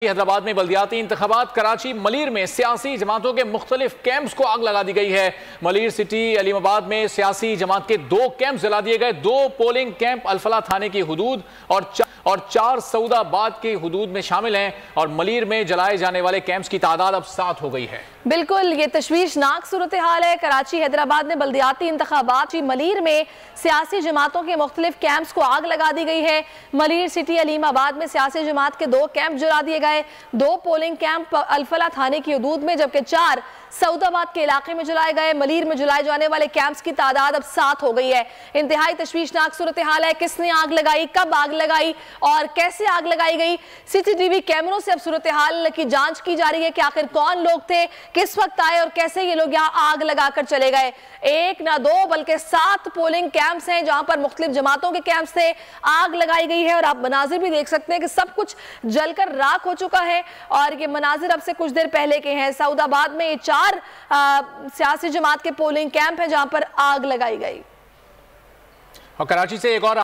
हैदराबाद में बल्दियाती इंतखाबात। कराची मलीर में सियासी जमातों के मुख्तलिफ कैंप्स को आग लगा दी गई है। मलीर सिटी अलीमाबाद में सियासी जमात के 2 कैंप जला दिए गए। 2 पोलिंग कैंप अल्फला थाने की हुदूद और 4 सऊदाबाद की हुदूद में शामिल हैं और मलीर में जलाए जाने वाले कैंप्स की तादाद अब 7 हो गई है। बिल्कुल, ये तशवीशनाक सूरत हाल है। कराची हैदराबाद में बल्दियाती इंतखाबात। मलीर में सियासी जमातों के मुख्तलिफ कैंप्स को आग लगा दी गई है। मलीर सिटी अलीमाबाद में सियासी जमात के 2 कैंप जला दिए गए। 2 पोलिंग कैंप अल्फला थाने की हुदूद में, जबकि 4 सऊदाबाद के इलाके में जलाए गए। मलीर में जलाए जाने वाले कैंप्स की तादाद अब 7 हो गई है। इंतहाई तशवीशनाक सूरत हाल है। किसने आग लगाई, कब आग लगाई और कैसे आग लगाई गई, सीसीटीवी कैमरों से अब सूरत हाल की जांच की जा रही है कि आखिर कौन लोग थे, किस वक्त आए और कैसे ये लोग यहाँ आग लगाकर चले गए। 1 ना 2 बल्कि 7 पोलिंग कैंप्स हैं जहां पर मुख्तलिफ जमातों के कैंप्स से आग लगाई गई है और आप मनाजिर भी देख सकते हैं कि सब कुछ जलकर राख हो चुका है। और ये मनाजिर अब से कुछ देर पहले के हैं। सऊदाबाद में 4 सियासी जमात के पोलिंग कैंप हैं जहां पर आग लगाई गई। और कराची से एक और